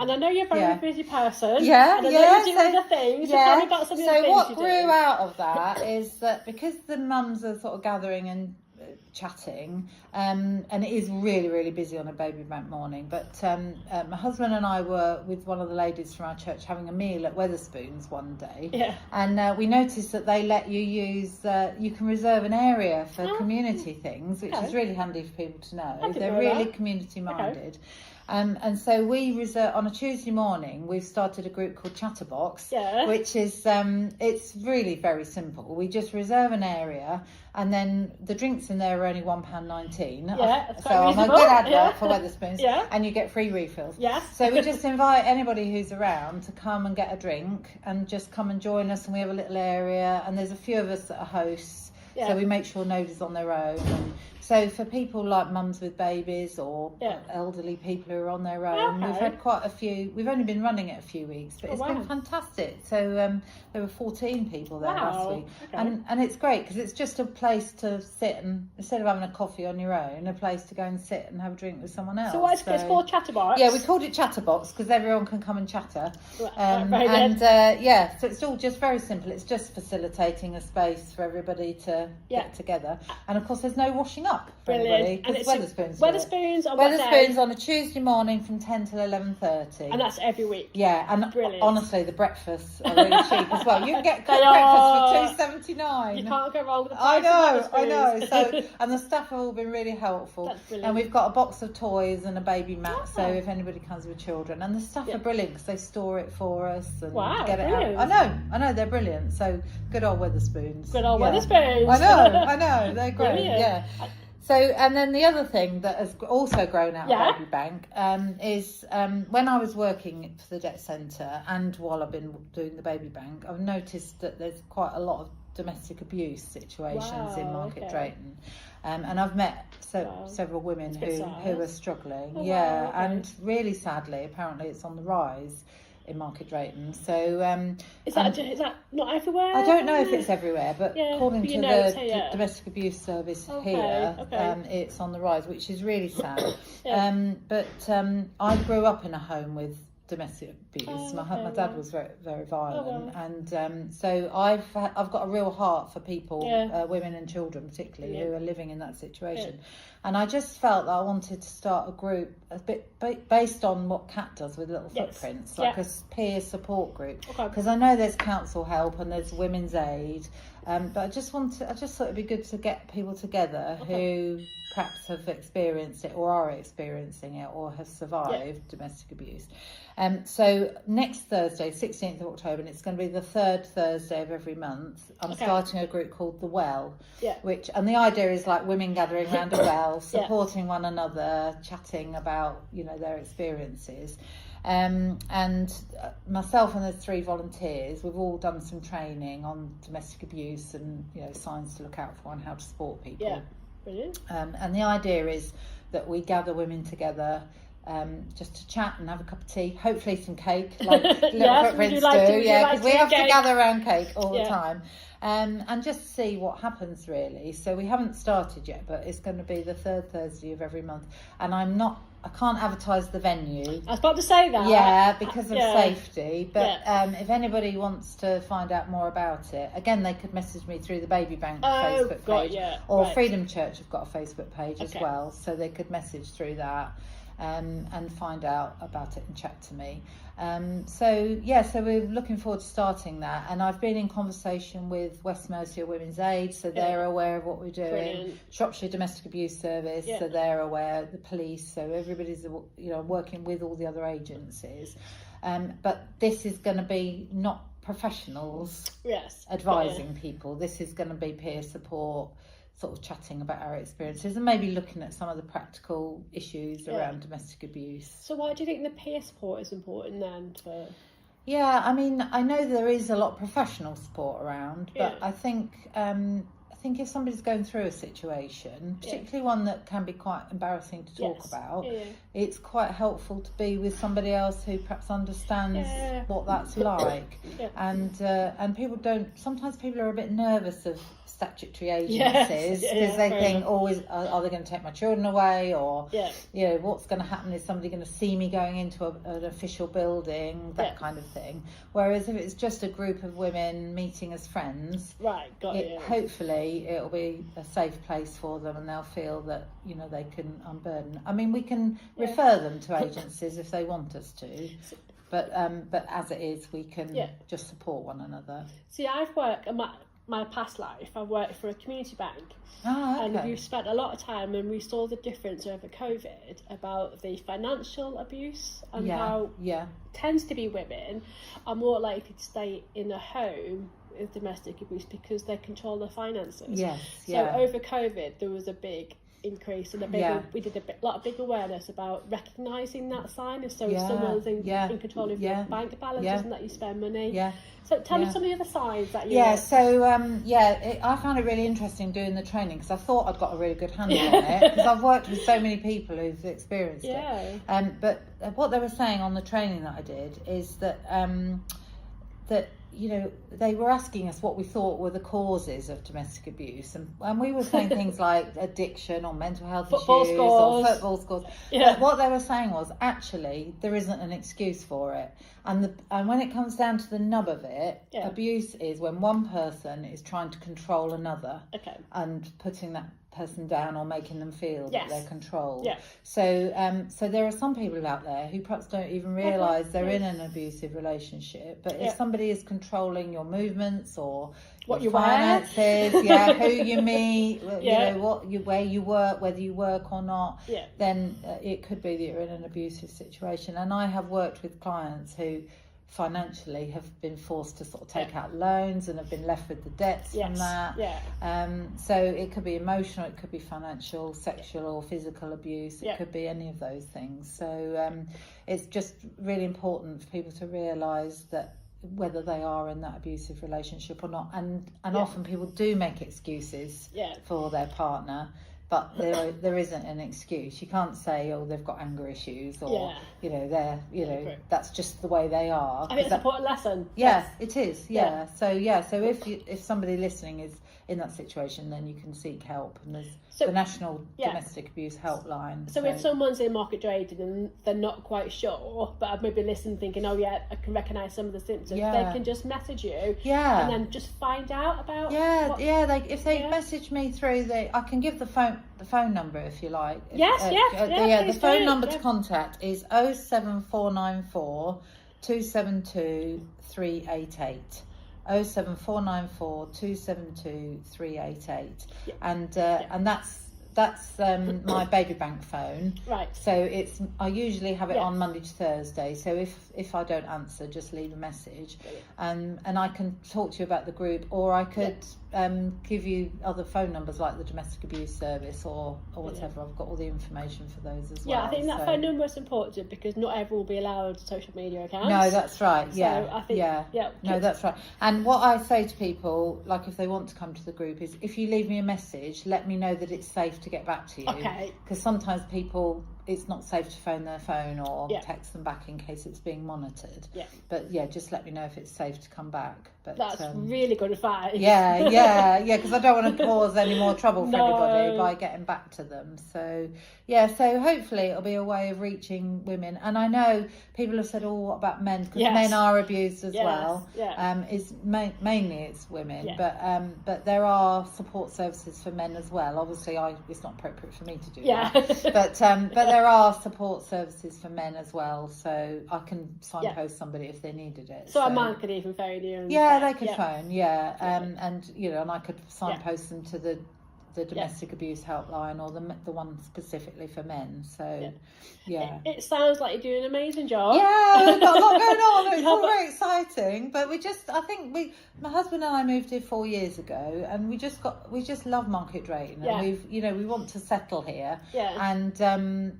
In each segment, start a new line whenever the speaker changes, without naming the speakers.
And I know you're a very busy person.
Yeah,
and I
yeah.
know you do other things. So tell me about some of the things
what
you
grew
do.
out of that is that because the mums are sort of gathering and chatting, and it is really, really busy on a baby bank morning. But my husband and I were with one of the ladies from our church having a meal at Wetherspoons one day.
Yeah.
And we noticed that they let you use, you can reserve an area for community things, which is really handy for people to know. They're really community minded. And so we reserve on a Tuesday morning. We've started a group called Chatterbox, which is it's really very simple. We just reserve an area, and then the drinks in there are only £1.19.
That's
so
quite
I'm a
reasonable.
good advert for Wetherspoons.
Yeah.
And you get free refills.
Yes.
So we just invite anybody who's around to come and get a drink, and just come and join us. And we have a little area, and there's a few of us that are hosts.
Yeah.
So we make sure nobody's on their own. And so for people like mums with babies or elderly people who are on their own, we've had quite a few. We've only been running it a few weeks, but it's been fantastic. So there were 14 people there last week, and it's great because it's just a place to sit, and instead of having a coffee on your own, a place to go and sit and have a drink with someone else.
So what it's called Chatterbox?
Yeah, we called it Chatterbox because everyone can come and chatter. So it's all just very simple. It's just facilitating a space for everybody to get together, and of course there's no washing up for anybody because Wetherspoons on a Tuesday morning from 10 till 11:30,
and that's every week.
Yeah, and honestly the breakfasts are really cheap as well. You can get breakfast for £2.79.
You can't go wrong with the
I
price.
know. So and the staff have all been really helpful.
That's brilliant.
And we've got a box of toys and a baby mat, so if anybody comes with children, and the staff are brilliant because they store it for us and get it out. I know they're brilliant. So good old Wetherspoons.
Good old Wetherspoons.
I know, they're great.
Brilliant.
Yeah. So, and then the other thing that has also grown out of Baby Bank is when I was working for the Debt Centre, and while I've been doing the Baby Bank, I've noticed that there's quite a lot of domestic abuse situations in Market Drayton. And I've met several women who are struggling. And really sadly, apparently it's on the rise in Market Drayton. So
is that not everywhere?
I don't know if it's everywhere, but according to the domestic abuse service here, it's on the rise, which is really sad. But I grew up in a home with domestic abuse. My dad was very, very violent, and so I've got a real heart for people, women and children particularly, who are living in that situation. And I just felt that I wanted to start a group a bit based on what Kat does with Little Footprints, like a peer support group. Because I know there's council help and there's women's aid, but I just thought it'd be good to get people together who perhaps have experienced it or are experiencing it or have survived domestic abuse. So next Thursday, 16th of October, and it's going to be the third Thursday of every month, I'm starting a group called The Well, and the idea is like women gathering around a well, supporting one another, chatting about, their experiences. And myself and there's 3 volunteers, we've all done some training on domestic abuse and, signs to look out for and how to support people.
Yeah, brilliant.
And the idea is that we gather women together just to chat and have a cup of tea, hopefully some cake, like Little Footprints do, because we have to gather around cake all the time, and just see what happens really. So we haven't started yet, but it's going to be the third Thursday of every month, and I can't advertise the venue.
I was about to say that.
Because of safety. But if anybody wants to find out more about it, again, they could message me through the Baby Bank Facebook page. Or Freedom Church have got a Facebook page as well, so they could message through that and find out about it and chat to me. So we're looking forward to starting that, and I've been in conversation with West Mercia Women's Aid, so they're aware of what we're doing. Brilliant. Shropshire Domestic Abuse Service, so they're aware. The police, so everybody's working with all the other agencies. But this is going to be not professionals advising people. This is going to be peer support, sort of chatting about our experiences and maybe looking at some of the practical issues around domestic abuse.
So why do you think the peer support is important then?
I mean, I know there is a lot of professional support around, but I think think if somebody's going through a situation, particularly one that can be quite embarrassing to talk about, it's quite helpful to be with somebody else who perhaps understands what that's like. And people don't. Sometimes people are a bit nervous of statutory agencies because they think, are they going to take my children away, or you know, what's going to happen? Is somebody going to see me going into an official building, that kind of thing? Whereas if it's just a group of women meeting as friends, hopefully it'll be a safe place for them, and they'll feel that, you know, they can unburden. I mean, we can refer them to agencies if they want us to. But as it is, we can just support one another.
See, I've worked in my past life. I've worked for a community bank,
and
we've spent a lot of time, and we saw the difference over COVID about the financial abuse and how tends to be women are more likely to stay in a home with domestic abuse because they control their finances. So over COVID, there was a big increase and we did a lot of big awareness about recognising that sign. And so if someone's in control of your bank balance, doesn't let you spend money. So tell me some of the other signs that you
I found it really interesting doing the training, because I thought I'd got a really good handle on it, because I've worked with so many people who've experienced it. But what they were saying on the training that I did is that that, you know, they were asking us what we thought were the causes of domestic abuse, and we were saying things like addiction or mental health issues or football scores. But what they were saying was, actually, there isn't an excuse for it, and when it comes down to the nub of it, abuse is when one person is trying to control another and putting that person down or making them feel that they're controlled. So there are some people out there who perhaps don't even realise they're in an abusive relationship, but if somebody is controlling your movements or
what
your
you
finances, who you meet, you know, where you work, whether you work or not, then it could be that you're in an abusive situation. And I have worked with clients who financially have been forced to sort of take out loans and have been left with the debts from that. So it could be emotional, it could be financial, sexual or physical abuse, it could be any of those things. So it's just really important for people to realise that whether they are in that abusive relationship or not, and often people do make excuses for their partner, but there isn't an excuse. You can't say, oh, they've got anger issues, or you know, they're, you know, that's just the way they are.
I think it's an important lesson.
It is. So if somebody listening is in that situation, then you can seek help, and there's the National Domestic Abuse Helpline.
So if someone's in Market Drayton and they're not quite sure, but I've maybe listened thinking, oh yeah, I can recognise some of the symptoms, they can just message you and then just find out about
if they message me through I can give the phone number if you like. The phone number to contact is 07494 272 388. 07494 272 388, and that's my baby bank phone. So I usually have it on Monday to Thursday. So if I don't answer, just leave a message, and I can talk to you about the group, or I could give you other phone numbers like the Domestic Abuse Service or whatever. I've got all the information for those as well.
I think that phone number is important because not everyone will be allowed social media accounts.
No, that's right.
So I think,
no, that's right. And what I say to people, like if they want to come to the group, is if you leave me a message, let me know that it's safe to get back to you. Because sometimes people, it's not safe to phone their phone or text them back in case it's being monitored. But just let me know if it's safe to come back. But
that's really good advice.
Because I don't want to cause any more trouble for anybody by getting back to them. So so hopefully it'll be a way of reaching women. And I know people have said, oh, what about men? Because men are abused as well. Mainly it's women, but there are support services for men as well. Obviously, it's not appropriate for me to do that. But there are support services for men as well, so I can signpost somebody if they needed it.
So a man could even phone you.
They could phone, and you know, and I could signpost them to the the domestic abuse helpline or the one specifically for men. So,
It sounds like you're doing an amazing job.
Yeah, we've got a lot going on. It's all very exciting. But my husband and I moved here 4 years ago, and we just love Market Drayton, and we want to settle here. Yeah. And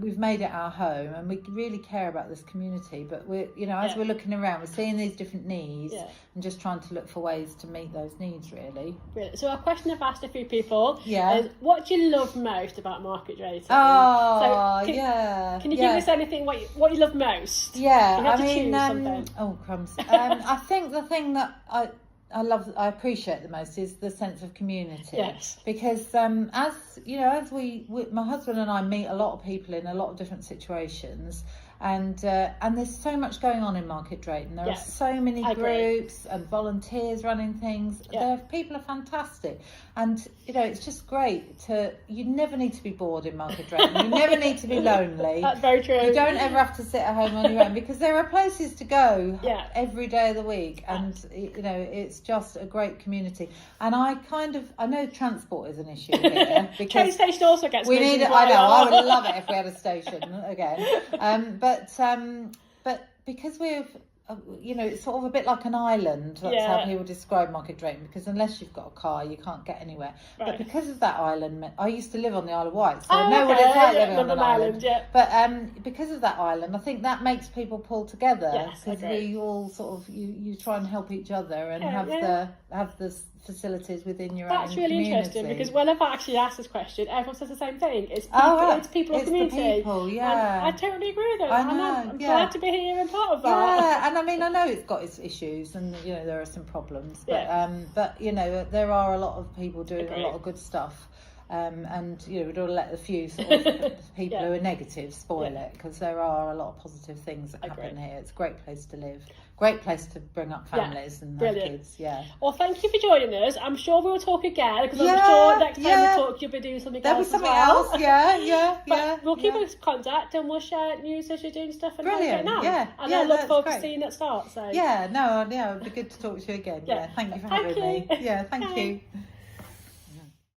we've made it our home, and we really care about this community. But we're as we're looking around, we're seeing these different needs, and just trying to look for ways to meet those needs. Really.
Brilliant. So a question I've asked a few people is, what do you love most about Market Drayton? Can you give us anything what you love most?
Yeah,
you have to choose something.
Oh crumbs! I think the thing that I appreciate the most is the sense of community.
Yes.
Because as my husband and I meet a lot of people in a lot of different situations. And there's so much going on in Market Drayton. There are so many groups and volunteers running things. People are fantastic, and it's just great you never need to be bored in Market Drayton. You never need to be lonely.
That's very true.
You don't ever have to sit at home on your own, because there are places to go every day of the week, and it's just a great community. And I know transport is an issue here, because
train station also gets
we need it. I know. I would love it if we had a station again. But because we've, it's sort of a bit like an island. That's how people describe Market Drayton, because unless you've got a car, you can't get anywhere. Right. But because of that island, I used to live on the Isle of Wight, so I know what it's like living on an island. But because of that island, I think that makes people pull together, because we all sort of you try and help each other and have the facilities within your own community.
That's really interesting, because when I've actually asked this question, everyone says the same thing. It's people, it's people's community.
The people,
And I totally agree with them. I'm glad to be here and part of that.
Yeah, and I know it's got its issues, and there are some problems, but there are a lot of people doing a lot of good stuff. And we don't let the few sort of people who are negative spoil it, because there are a lot of positive things that happen here. It's a great place to live, great place to bring up families and have kids. Well,
thank you for joining us. I'm sure we'll talk again, because I'm sure next time we talk you'll be doing something
There'll
else.
Be something else.
We'll keep in contact, and we'll share news as you're doing stuff and
brilliant.
Now.
And
I look forward to seeing it start. So
it'd be good to talk to you again. Thank you for having me. Thank you.